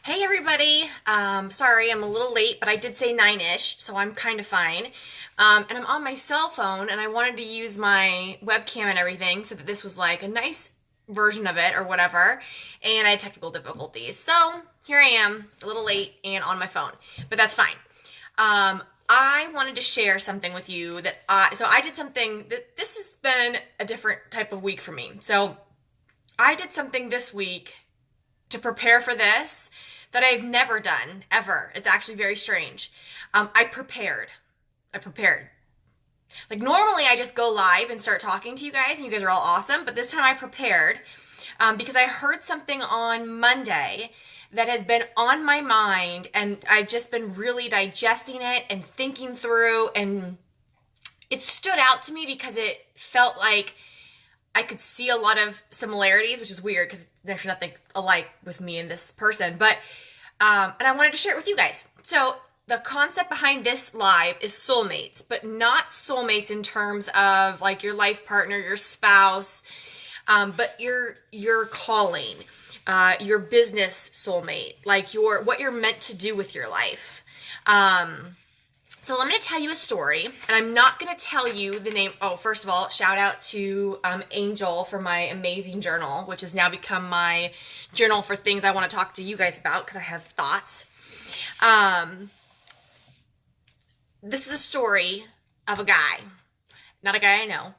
Hey everybody. Sorry, I'm a little late, but I did say 9-ish, so I'm kind of fine. And I'm on my cell phone, and I wanted to use my webcam and everything so that this was like a nice version of it or whatever. And I had technical difficulties. So here I am, a little late and on my phone, but that's fine. I wanted to share something with you so I did something that this has been a different type of week for me. So I did something this week to prepare for this that I've never done ever. It's actually very strange. I prepared. I prepared. Like normally I just go live and start talking to you guys and you guys are all awesome, but this time I prepared because I heard something on Monday that has been on my mind and I've just been really digesting it and thinking through, and it stood out to me because it felt like I could see a lot of similarities, which is weird because there's nothing alike with me and this person. But and I wanted to share it with you guys. So the concept behind this live is soulmates, but not soulmates in terms of like your life partner, your spouse, but your calling, your business soulmate, like what you're meant to do with your life. So I'm going to tell you a story, and I'm not going to tell you the name. Oh, first of all, shout out to Angel for my amazing journal, which has now become my journal for things I want to talk to you guys about because I have thoughts. This is a story of a guy, not a guy I know,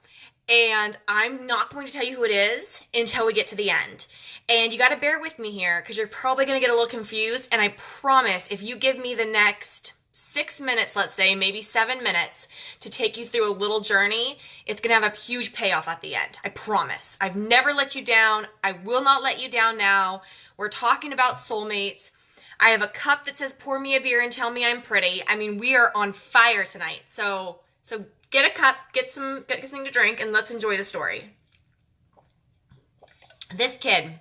and I'm not going to tell you who it is until we get to the end. And you got to bear with me here because you're probably going to get a little confused, and I promise if you give me the next 6 minutes, let's say, maybe 7 minutes to take you through a little journey, it's going to have a huge payoff at the end. I promise. I've never let you down. I will not let you down now. We're talking about soulmates. I have a cup that says pour me a beer and tell me I'm pretty. I mean, we are on fire tonight. So get a cup, get something to drink, and let's enjoy the story. This kid,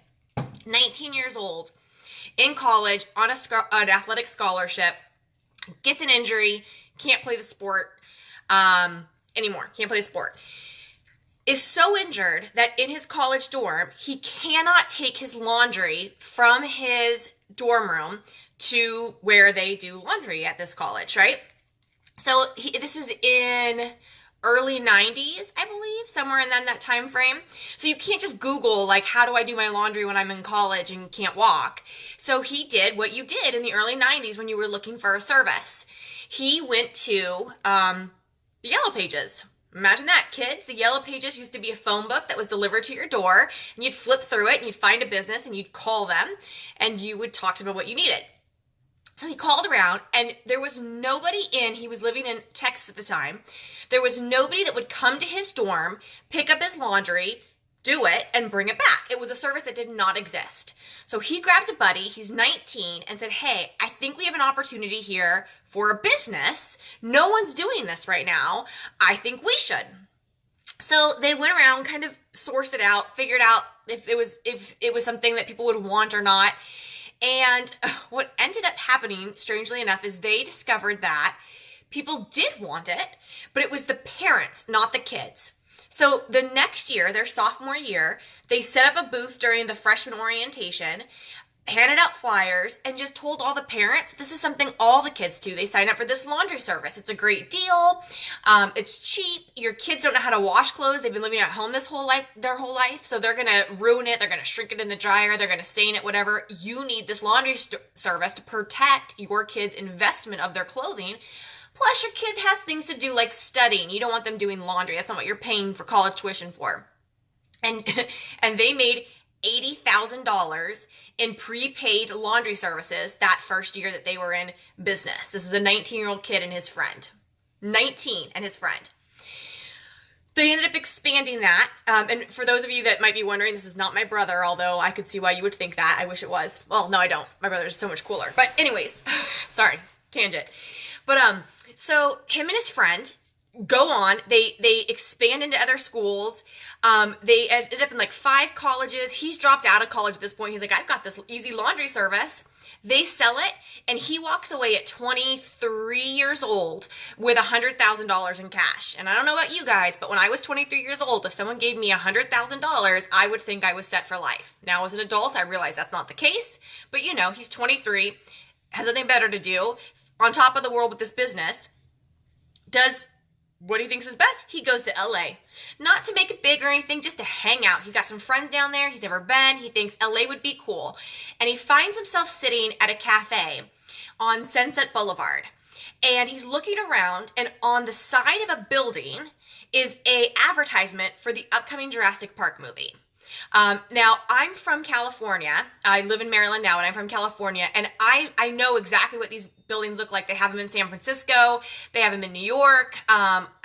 19 years old, in college, on an athletic scholarship, gets an injury, can't play the sport anymore, can't play the sport, is so injured that in his college dorm, he cannot take his laundry from his dorm room to where they do laundry at this college, right? So this is in early 90s, I believe, somewhere in that time frame. So you can't just Google, like, how do I do my laundry when I'm in college and can't walk? So he did what you did in the early 90s when you were looking for a service. He went to the Yellow Pages. Imagine that, kids. The Yellow Pages used to be a phone book that was delivered to your door, and you'd flip through it, and you'd find a business, and you'd call them, and you would talk to them about what you needed. So he called around, and there was nobody in. He was living in Texas at the time. There was nobody that would come to his dorm, pick up his laundry, do it, and bring it back. It was a service that did not exist. So he grabbed a buddy, he's 19, and said, hey, I think we have an opportunity here for a business. No one's doing this right now. I think we should. So they went around, kind of sourced it out, figured out if it was something that people would want or not. And what ended up happening, strangely enough, is they discovered that people did want it, but it was the parents, not the kids. So the next year, their sophomore year, they set up a booth during the freshman orientation, handed out flyers, and just told all the parents, this is something all the kids do. They sign up for this laundry service. It's a great deal. It's cheap. Your kids don't know how to wash clothes. They've been living at home their whole life. So they're going to ruin it. They're going to shrink it in the dryer. They're going to stain it, whatever. You need this laundry service to protect your kids' investment of their clothing. Plus, your kid has things to do like studying. You don't want them doing laundry. That's not what you're paying for college tuition for. And they made $80,000 in prepaid laundry services that first year that they were in business. This is a 19-year-old kid and his friend. 19 and his friend. They ended up expanding that. And for those of you that might be wondering, this is not my brother, although I could see why you would think that. I wish it was. Well, no, I don't. My brother is so much cooler. But anyways, sorry, tangent. But so him and his friend go on. They expand into other schools. They ended up in like 5 colleges. He's dropped out of college at this point. He's like, I've got this easy laundry service. They sell it, and he walks away at 23 years old with $100,000 in cash. And I don't know about you guys, but when I was 23 years old, if someone gave me $100,000, I would think I was set for life. Now, as an adult, I realize that's not the case. But you know, he's 23, has nothing better to do, on top of the world with this business, does what he thinks is best. He goes to LA. Not to make it big or anything, just to hang out. He's got some friends down there. He's never been. He thinks LA would be cool. And he finds himself sitting at a cafe on Sunset Boulevard. And he's looking around, and on the side of a building is a advertisement for the upcoming Jurassic Park movie. Now, I'm from California. I live in Maryland now, and I'm from California, and I know exactly what these buildings look like. They have them in San Francisco. They have them in New York.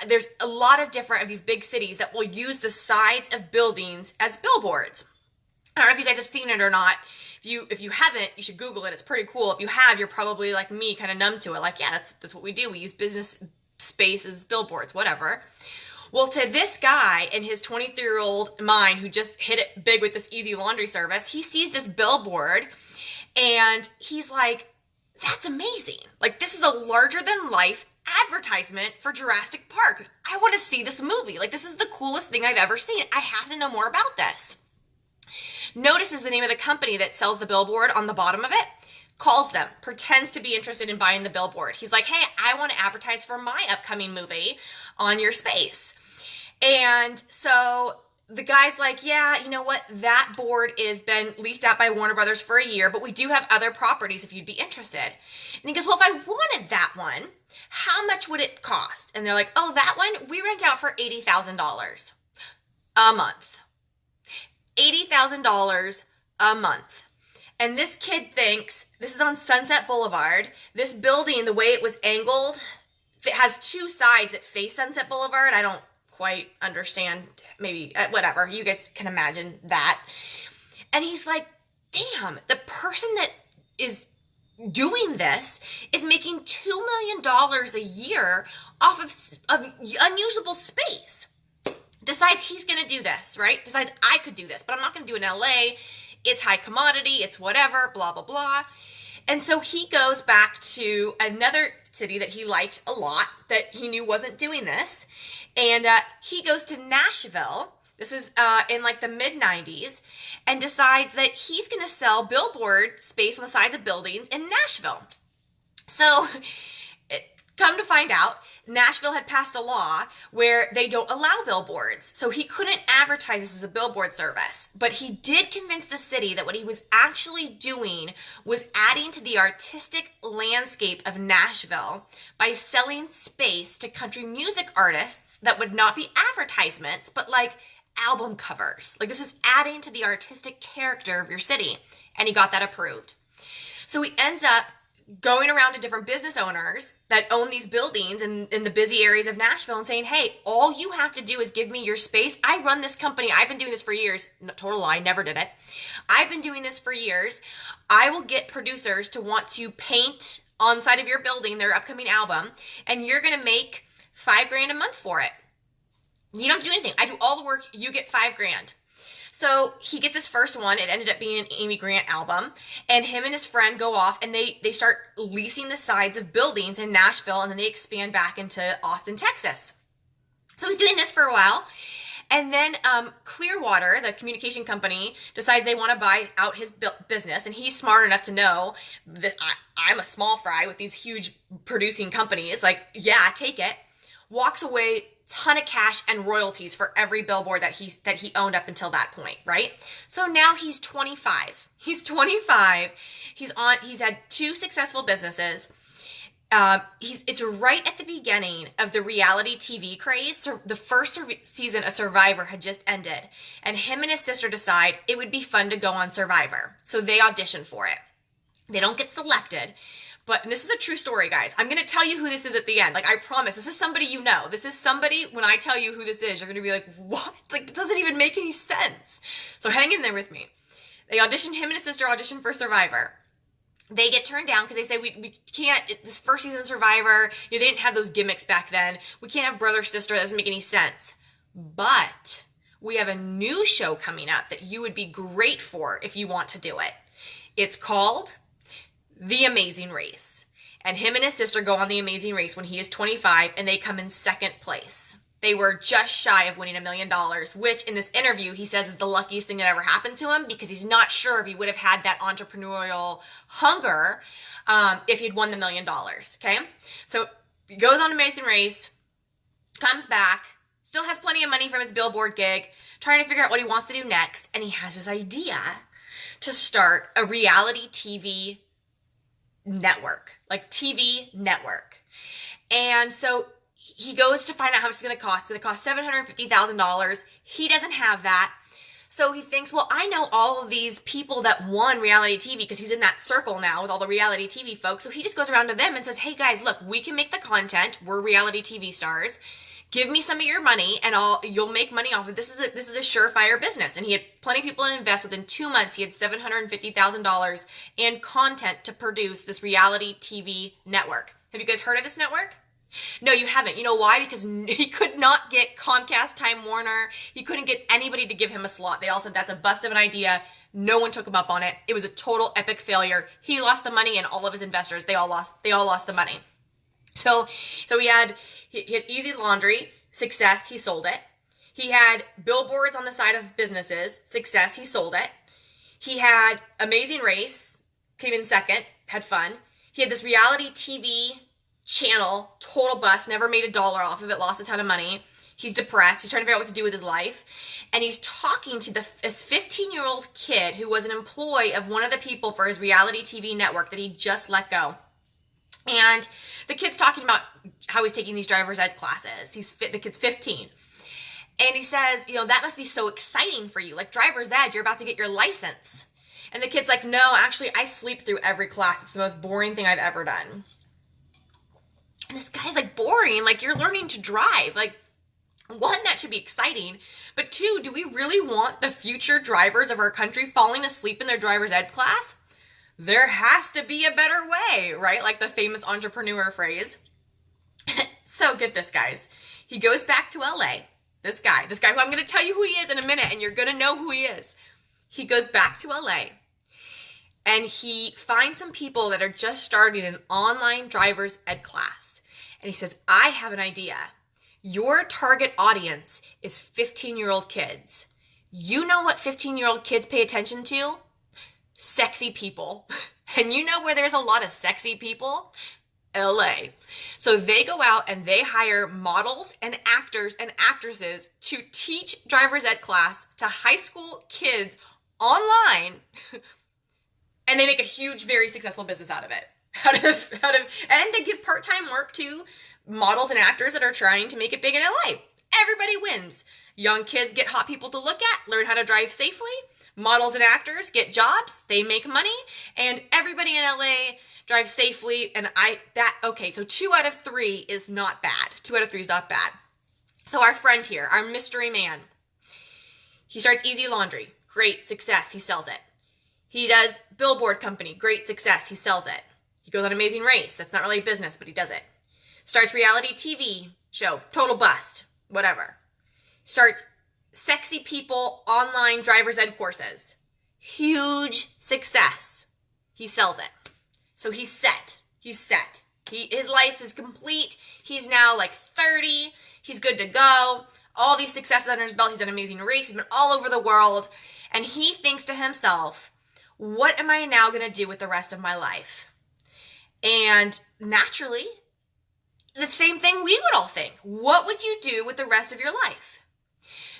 There's a lot of different of these big cities that will use the sides of buildings as billboards. I don't know if you guys have seen it or not. If you haven't, you should Google it. It's pretty cool. If you have, you're probably like me, kind of numb to it. Like, yeah, that's what we do. We use business spaces, billboards, whatever. Well, to this guy in his 23-year-old mind who just hit it big with this easy laundry service, he sees this billboard and he's like, that's amazing. Like, this is a larger than life advertisement for Jurassic Park. I want to see this movie. Like, this is the coolest thing I've ever seen. I have to know more about this. Notices the name of the company that sells the billboard on the bottom of it, calls them, pretends to be interested in buying the billboard. He's like, hey, I want to advertise for my upcoming movie on your space. And so the guy's like, yeah, you know what? That board is been leased out by Warner Brothers for a year, but we do have other properties if you'd be interested. And he goes, well, if I wanted that one, how much would it cost? And they're like, oh, that one, we rent out for $80,000 a month. $80,000 a month. And this kid thinks, this is on Sunset Boulevard, this building, the way it was angled, it has 2 sides that face Sunset Boulevard. I don't quite understand, maybe, whatever. You guys can imagine that. And he's like, damn, the person that is doing this is making $2 million a year off of unusable space. Decides he's going to do this, right? Decides I could do this, but I'm not going to do it in LA. It's high commodity. It's whatever, blah, blah, blah. And so he goes back to another city that he liked a lot, that he knew wasn't doing this. And he goes to Nashville. This is in like the mid-90s, and decides that he's going to sell billboard space on the sides of buildings in Nashville. So come to find out, Nashville had passed a law where they don't allow billboards. So he couldn't advertise this as a billboard service. But he did convince the city that what he was actually doing was adding to the artistic landscape of Nashville by selling space to country music artists that would not be advertisements, but like album covers. Like, this is adding to the artistic character of your city. And he got that approved. So he ends up going around to different business owners that own these buildings in the busy areas of Nashville and saying, hey, all you have to do is give me your space. I run this company. I've been doing this for years. No, total lie, never did it. I've been doing this for years. I will get producers to want to paint on the side of your building their upcoming album, and you're going to make $5,000 a month for it. You don't do anything. I do all the work. You get $5,000. So he gets his first one. It ended up being an Amy Grant album. And him and his friend go off and they start leasing the sides of buildings in Nashville, and then they expand back into Austin, Texas. So he's doing this for a while. And then Clearwater, the communication company, decides they want to buy out his business. And he's smart enough to know that I'm a small fry with these huge producing companies. Like, yeah, take it. Walks away, ton of cash and royalties for every billboard that he owned up until that point, right? So now he's 25. He's 25. He's had 2 successful businesses. It's right at the beginning of the reality TV craze. So the first season of Survivor had just ended, and him and his sister decide it would be fun to go on Survivor. So they audition for it. They don't get selected. But this is a true story, guys. I'm going to tell you who this is at the end. Like, I promise, this is somebody you know. This is somebody, when I tell you who this is, you're going to be like, what? Like, it doesn't even make any sense. So hang in there with me. They audition, him and his sister audition for Survivor. They get turned down because they say we can't, this first season Survivor, they didn't have those gimmicks back then. We can't have brother sister. That doesn't make any sense. But we have a new show coming up that you would be great for if you want to do it. It's called The Amazing Race. And him and his sister go on The Amazing Race when he is 25, and they come in second place. They were just shy of winning $1 million, which in this interview he says is the luckiest thing that ever happened to him, because he's not sure if he would have had that entrepreneurial hunger if he'd won the $1 million. Okay, so he goes on Amazing Race, comes back, still has plenty of money from his billboard gig, trying to figure out what he wants to do next, and he has this idea to start a reality TV network, like TV network. And so he goes to find out how much it's going to cost. It's going to cost $750,000. He doesn't have that. So he thinks, well, I know all of these people that won reality TV, because he's in that circle now with all the reality TV folks. So he just goes around to them and says, hey guys, look, we can make the content. We're reality TV stars. Give me some of your money and you'll make money off of it. This is a surefire business. And he had plenty of people to invest. Within 2 months, he had $750,000 in content to produce this reality TV network. Have you guys heard of this network? No, you haven't. You know why? Because he could not get Comcast, Time Warner. He couldn't get anybody to give him a slot. They all said that's a bust of an idea. No one took him up on it. It was a total epic failure. He lost the money, and all of his investors, they all lost the money. So he had Easy Laundry, success, he sold it. He had billboards on the side of businesses, success, he sold it. He had Amazing Race, came in second, had fun. He had this reality TV channel, total bust, never made $1 off of it, lost a ton of money. He's depressed. He's trying to figure out what to do with his life. And he's talking to this 15-year-old kid who was an employee of one of the people for his reality TV network that he just let go. And the kid's talking about how he's taking these driver's ed classes. The kid's 15. And he says, that must be so exciting for you. Like driver's ed, you're about to get your license. And the kid's like, no, actually, I sleep through every class. It's the most boring thing I've ever done. And this guy's like, boring? Like, you're learning to drive. Like, one, that should be exciting. But two, do we really want the future drivers of our country falling asleep in their driver's ed class? There has to be a better way, right? Like the famous entrepreneur phrase. So get this, guys. He goes back to LA. This guy who I'm going to tell you who he is in a minute, and you're going to know who he is. He goes back to LA, and he finds some people that are just starting an online driver's ed class. And he says, I have an idea. Your target audience is 15-year-old kids. You know what 15-year-old kids pay attention to? Sexy people. And you know where there's a lot of sexy people? LA. So they go out and they hire models and actors and actresses to teach driver's ed class to high school kids online. And they make a huge, very successful business out of it. And they give part-time work to models and actors that are trying to make it big in LA. Everybody wins. Young kids get hot people to look at, learn how to drive safely. Models and actors get jobs, they make money, and everybody in LA drives safely. Okay, so 2 out of 3 is not bad. 2 out of 3 is not bad. So our friend here, our mystery man, he starts Easy Laundry. Great success, he sells it. He does billboard company. Great success, he sells it. He goes on Amazing Race. That's not really a business, but he does it. Starts reality TV show. Total bust. Whatever. Starts sexy people online driver's ed courses. Huge success. He sells it. So he's set. His life is complete. He's now like 30. He's good to go. All these successes under his belt. He's done Amazing Race. He's been all over the world. And he thinks to himself, what am I now going to do with the rest of my life? And naturally, the same thing we would all think. What would you do with the rest of your life?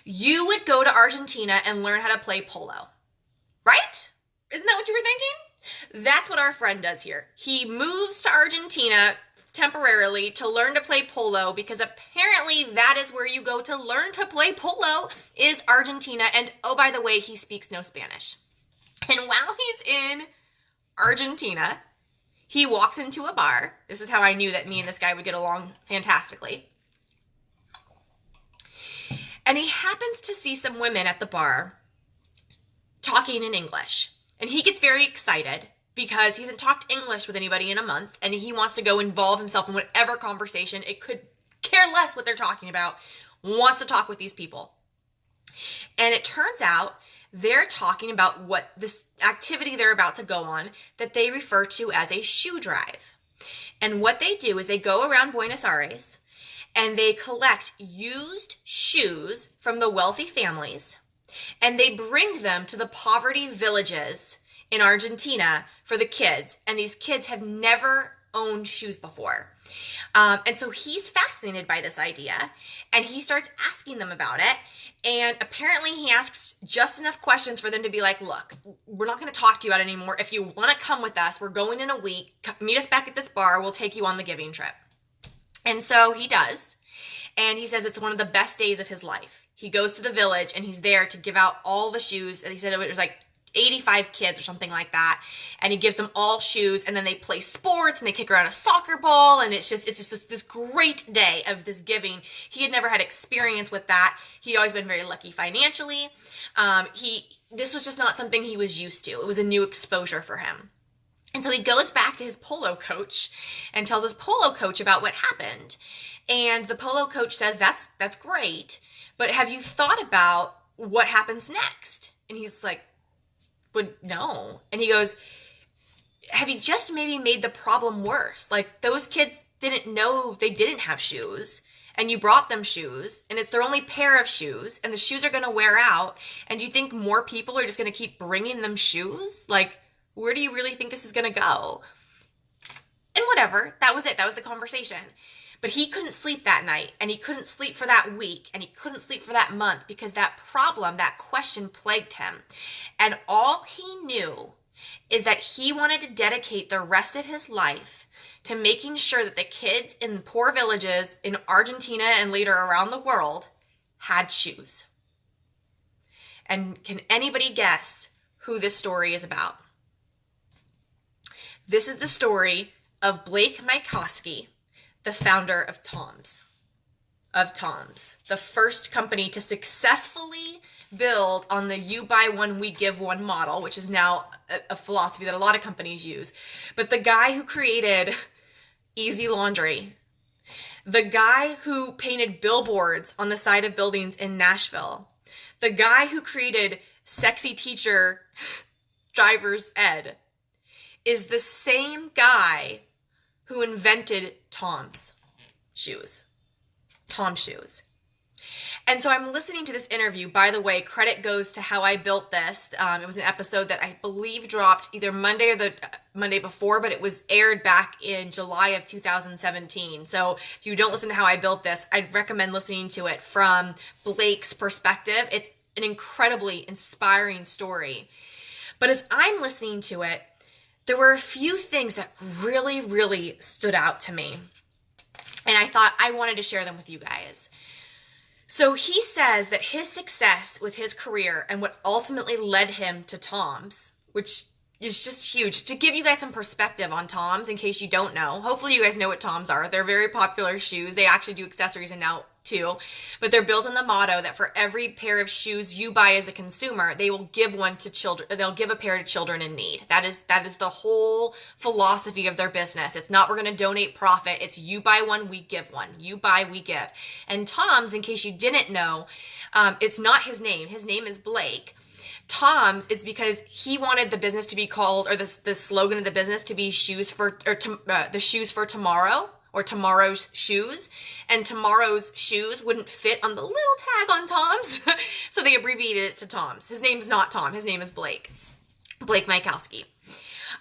You would go to Argentina and learn how to play polo, right? Isn't that what you were thinking? That's what our friend does here. He moves to Argentina temporarily to learn to play polo because apparently that is where you go to learn to play polo is Argentina. And oh, by the way, he speaks no Spanish. And while he's in Argentina, he walks into a bar. This is how I knew that me and this guy would get along fantastically. And he happens to see some women at the bar talking in English. And he gets very excited because he hasn't talked English with anybody in a month, and he wants to go involve himself in whatever conversation. It could care less what they're talking about, wants to talk with these people. And it turns out they're talking about what this activity they're about to go on that they refer to as a shoe drive. And what they do is they go around Buenos Aires and they collect used shoes from the wealthy families, and they bring them to the poverty villages in Argentina for the kids. And these kids have never owned shoes before. And so he's fascinated by this idea, and he starts asking them about it. And apparently he asks just enough questions for them to be like, look, we're not going to talk to you about it anymore. If you want to come with us, we're going in a week. Meet us back at this bar. We'll take you on the giving trip. And so he does. And he says it's one of the best days of his life. He goes to the village and he's there to give out all the shoes. And he said it was like 85 kids or something like that, and he gives them all shoes, and then they play sports and they kick around a soccer ball, and it's just this great day of this giving. He had never had experience with that. He'd always been very lucky financially. This was just not something he was used to. It was a new exposure for him. And so he goes back to his polo coach and tells his polo coach about what happened. And the polo coach says, that's great, but have you thought about what happens next? And he's like, but no. And he goes, have you just maybe made the problem worse? Like, those kids didn't know they didn't have shoes, and you brought them shoes, and it's their only pair of shoes, and the shoes are going to wear out, and do you think more people are just going to keep bringing them shoes? Like, where do you really think this is going to go? And whatever, that was it. That was the conversation. But he couldn't sleep that night, and he couldn't sleep for that week, and he couldn't sleep for that month, because that problem, that question plagued him. And all he knew is that he wanted to dedicate the rest of his life to making sure that the kids in poor villages in Argentina and later around the world had shoes. And can anybody guess who this story is about? This is the story of Blake Mycoskie, the founder of Toms. The first company to successfully build on the you buy one, we give one model, which is now a philosophy that a lot of companies use. But the guy who created Easy Laundry, the guy who painted billboards on the side of buildings in Nashville, the guy who created Sexy Teacher Driver's Ed, is the same guy who invented Tom's shoes. Tom shoes. And so I'm listening to this interview. By the way, credit goes to How I Built This. It was an episode that I believe dropped either Monday or the Monday before, but it was aired back in July of 2017. So if you don't listen to How I Built This, I'd recommend listening to it from Blake's perspective. It's an incredibly inspiring story. But as I'm listening to it, there were a few things that really, really stood out to me. And I thought I wanted to share them with you guys. So he says that his success with his career and what ultimately led him to Tom's, which is just huge. To give you guys some perspective on Tom's, in case you don't know, hopefully you guys know what Tom's are. They're very popular shoes. They actually do accessories and now too, but they're built on the motto that for every pair of shoes you buy as a consumer, they will give one to children. They'll give a pair to children in need. That is the whole philosophy of their business. It's not we're going to donate profit. It's you buy one, we give one. You buy, we give. And Tom's, in case you didn't know, it's not his name. His name is Blake. Tom's is because he wanted the business to be called, or the slogan of the business to be the shoes for tomorrow, or tomorrow's shoes. And tomorrow's shoes wouldn't fit on the little tag on Tom's, so they abbreviated it to Tom's. His name's not Tom. His name is Blake Mycoskie.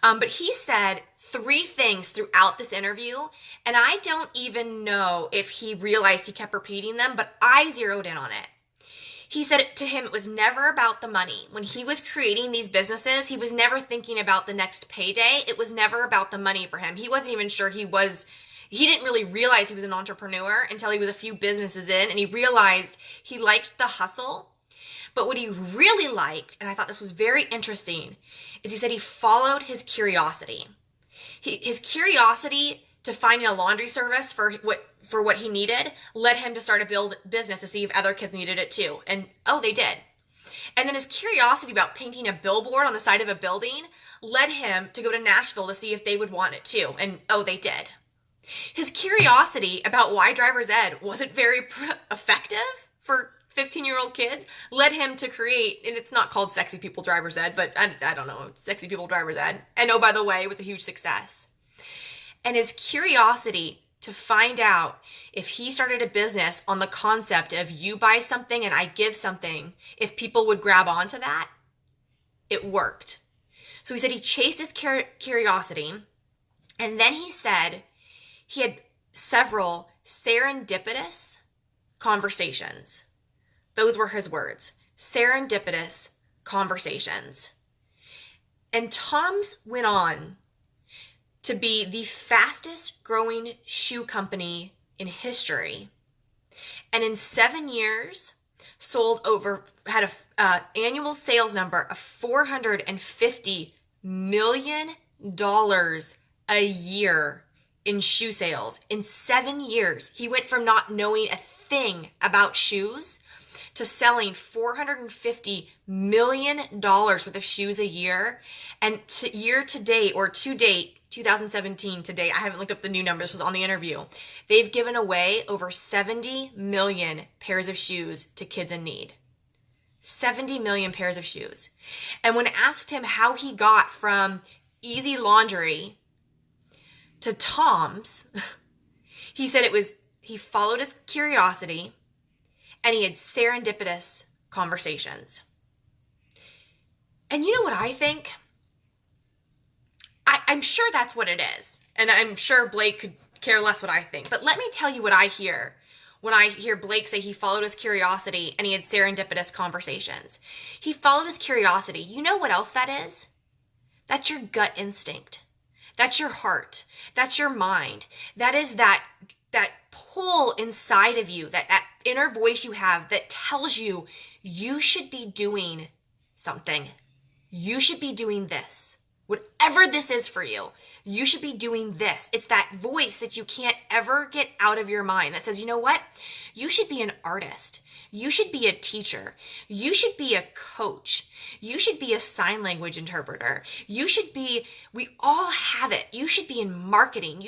But he said 3 things throughout this interview, and I don't even know if he realized he kept repeating them, but I zeroed in on it. He said to him, it was never about the money. When he was creating these businesses, he was never thinking about the next payday. It was never about the money for him. He wasn't even sure he didn't really realize he was an entrepreneur until he was a few businesses in, and he realized he liked the hustle. But what he really liked, and I thought this was very interesting, is he said he followed his curiosity. His curiosity to finding a laundry service for what he needed led him to start a business to see if other kids needed it too. And they did. And then his curiosity about painting a billboard on the side of a building led him to go to Nashville to see if they would want it too. And oh, they did. His curiosity about why driver's ed wasn't very effective for 15-year-old kids led him to create, and it's not called Sexy People Driver's Ed, but I don't know, Sexy People Driver's Ed. And oh, by the way, it was a huge success. And his curiosity to find out if he started a business on the concept of you buy something and I give something, if people would grab onto that, it worked. So he said he chased his curiosity, and then he said he had several serendipitous conversations. Those were his words, serendipitous conversations. And Tom's went on to be the fastest growing shoe company in history. And in 7 years, had an annual sales number of $450 million a year in shoe sales. In 7 years, he went from not knowing a thing about shoes to selling $450 million worth of shoes a year. And to date, 2017 today, I haven't looked up the new numbers, this was on the interview, they've given away over 70 million pairs of shoes to kids in need. 70 million pairs of shoes. And when I asked him how he got from Easy Laundry to Tom's, he said he followed his curiosity and he had serendipitous conversations. And you know what I think? I'm sure that's what it is. And I'm sure Blake could care less what I think. But let me tell you what I hear when I hear Blake say he followed his curiosity and he had serendipitous conversations. He followed his curiosity. You know what else that is? That's your gut instinct. That's your heart. That's your mind. That is that pull inside of you, that inner voice you have that tells you you should be doing something. You should be doing this. Whatever this is for you, you should be doing this. It's that voice that you can't ever get out of your mind that says, you know what? You should be an artist. You should be a teacher. You should be a coach. You should be a sign language interpreter. We all have it. You should be in marketing.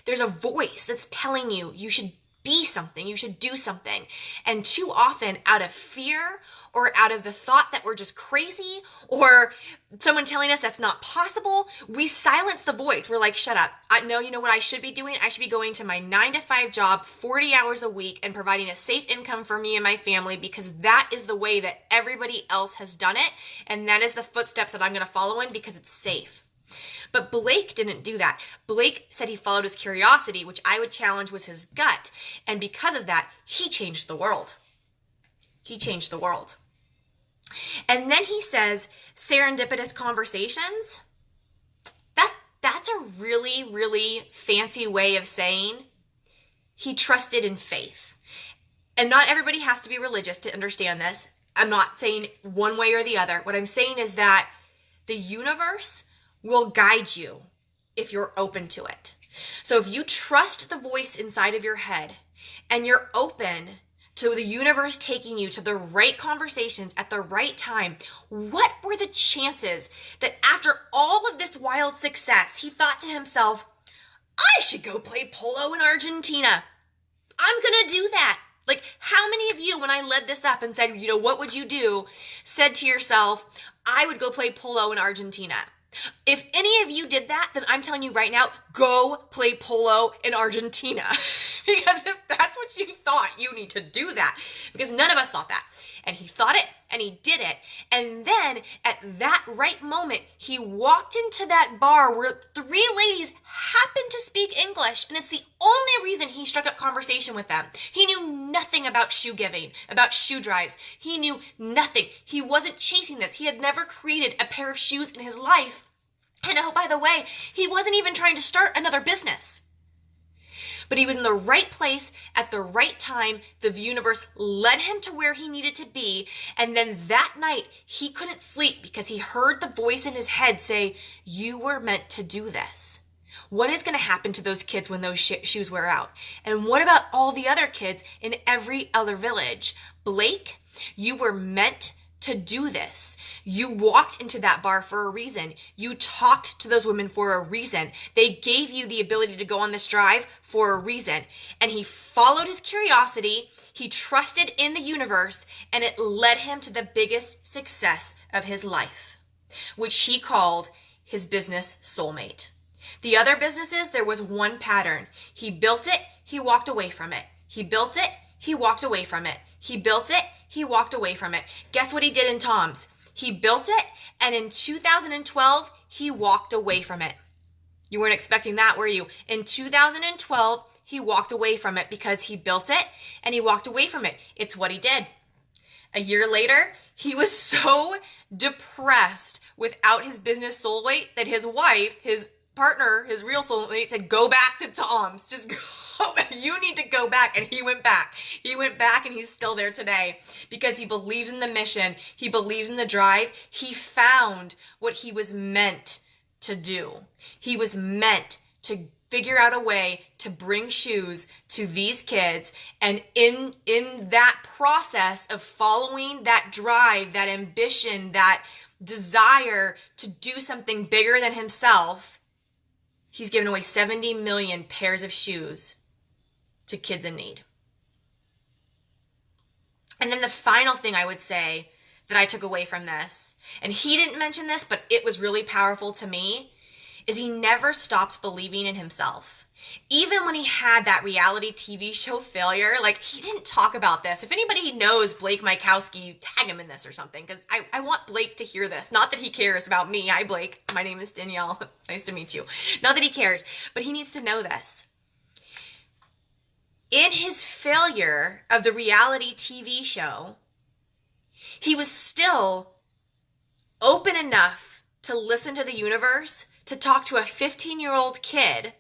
There's a voice that's telling you you should be something. You should do something. And too often, out of fear or out of the thought that we're just crazy or someone telling us that's not possible, we silence the voice. We're like, shut up. You know what I should be doing? I should be going to my 9-to-5 job, 40 hours a week, and providing a safe income for me and my family because that is the way that everybody else has done it. And that is the footsteps that I'm going to follow in because it's safe. But Blake didn't do that. Blake said he followed his curiosity, which I would challenge was his gut. And because of that, he changed the world. He changed the world. And then he says serendipitous conversations. That's a really, really fancy way of saying he trusted in faith. And not everybody has to be religious to understand this. I'm not saying one way or the other. What I'm saying is that the universe will guide you if you're open to it. So if you trust the voice inside of your head and you're open to the universe taking you to the right conversations at the right time, what were the chances that after all of this wild success, he thought to himself, I should go play polo in Argentina. I'm going to do that. Like, how many of you, when I led this up and said, what would you do, said to yourself, I would go play polo in Argentina? If any of you did that, then I'm telling you right now, go play polo in Argentina. Because if that's what you thought, you need to do that. Because none of us thought that. And he thought it, and he did it. And then, at that right moment, he walked into that bar where 3 ladies happened to speak English. And it's the only reason he struck up conversation with them. He knew nothing about shoe giving, about shoe drives. He knew nothing. He wasn't chasing this. He had never created a pair of shoes in his life. And oh, by the way, he wasn't even trying to start another business. But he was in the right place at the right time. The universe led him to where he needed to be. And then that night, he couldn't sleep because he heard the voice in his head say, you were meant to do this. What is going to happen to those kids when those shoes wear out? And what about all the other kids in every other village? Blake, you were meant to do this. You walked into that bar for a reason. You talked to those women for a reason. They gave you the ability to go on this drive for a reason. And he followed his curiosity. He trusted in the universe, and it led him to the biggest success of his life, which he called his business soulmate. The other businesses, there was one pattern. He built it, he walked away from it. He built it, he walked away from it. He built it, he walked away from it. Guess what he did in Tom's? He built it, and in 2012, he walked away from it. You weren't expecting that, were you? In 2012, he walked away from it because he built it, and he walked away from it. It's what he did. A year later, he was so depressed without his business soulmate that his wife, his partner, his real soulmate, said, go back to Tom's. Just go. You need to go back. And he went back. He went back, and he's still there today because he believes in the mission. He believes in the drive. He found what he was meant to do. He was meant to figure out a way to bring shoes to these kids. And in that process of following that drive, that ambition, that desire to do something bigger than himself, he's given away 70 million pairs of shoes to kids in need. And then the final thing I would say that I took away from this, and he didn't mention this, but it was really powerful to me, is he never stopped believing in himself. Even when he had that reality TV show failure, like, he didn't talk about this. If anybody knows Blake Mykowski, tag him in this or something, because I want Blake to hear this. Not that he cares about me. Hi, Blake. My name is Danielle. Nice to meet you. Not that he cares, but he needs to know this. In his failure of the reality TV show, he was still open enough to listen to the universe, to talk to a 15-year-old kid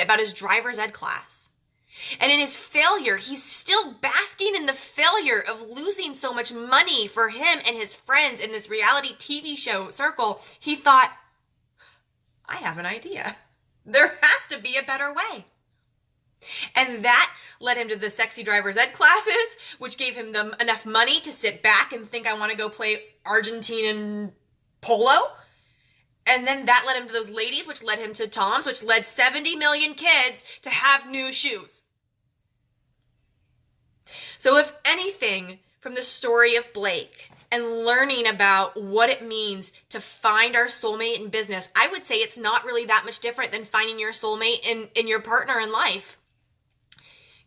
about his driver's ed class. And in his failure, he's still basking in the failure of losing so much money for him and his friends in this reality TV show circle. He thought, I have an idea. There has to be a better way. And that led him to the sexy driver's ed classes, which gave him enough money to sit back and think, I want to go play Argentinian polo. And then that led him to those ladies, which led him to Tom's, which led 70 million kids to have new shoes. So if anything from the story of Blake and learning about what it means to find our soulmate in business, I would say it's not really that much different than finding your soulmate in your partner in life.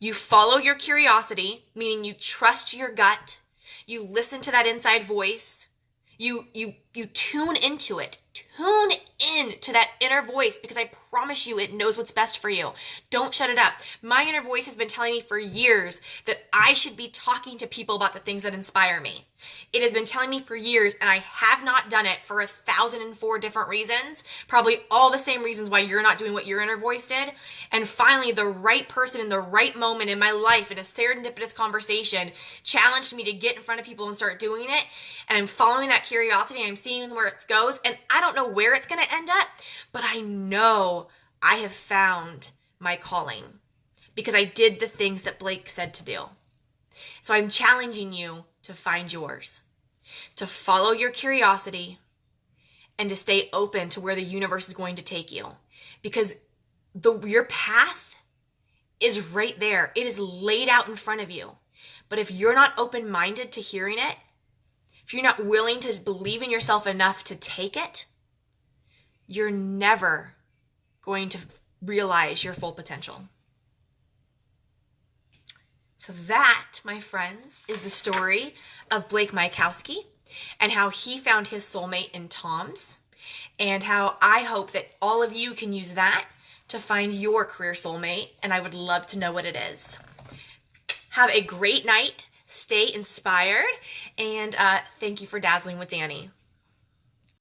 You follow your curiosity, meaning you trust your gut. You listen to that inside voice. You tune into it. Tune in to that inner voice, because I promise you it knows what's best for you. Don't shut it up. My inner voice has been telling me for years that I should be talking to people about the things that inspire me. It has been telling me for years, and I have not done it for 1,004 different reasons, probably all the same reasons why you're not doing what your inner voice did. And finally, the right person in the right moment in my life in a serendipitous conversation challenged me to get in front of people and start doing it. And I'm following that curiosity, and I'm seeing where it goes. And I don't know where it's going to end up, but I know I have found my calling because I did the things that Blake said to do. So I'm challenging you to find yours, to follow your curiosity, and to stay open to where the universe is going to take you, because your path is right there. It is laid out in front of you. But if you're not open-minded to hearing it, if you're not willing to believe in yourself enough to take it, you're never going to realize your full potential. So that, my friends, is the story of Blake Mykowski and how he found his soulmate in Tom's, and how I hope that all of you can use that to find your career soulmate, and I would love to know what it is. Have a great night. Stay inspired, and thank you for dazzling with Dani.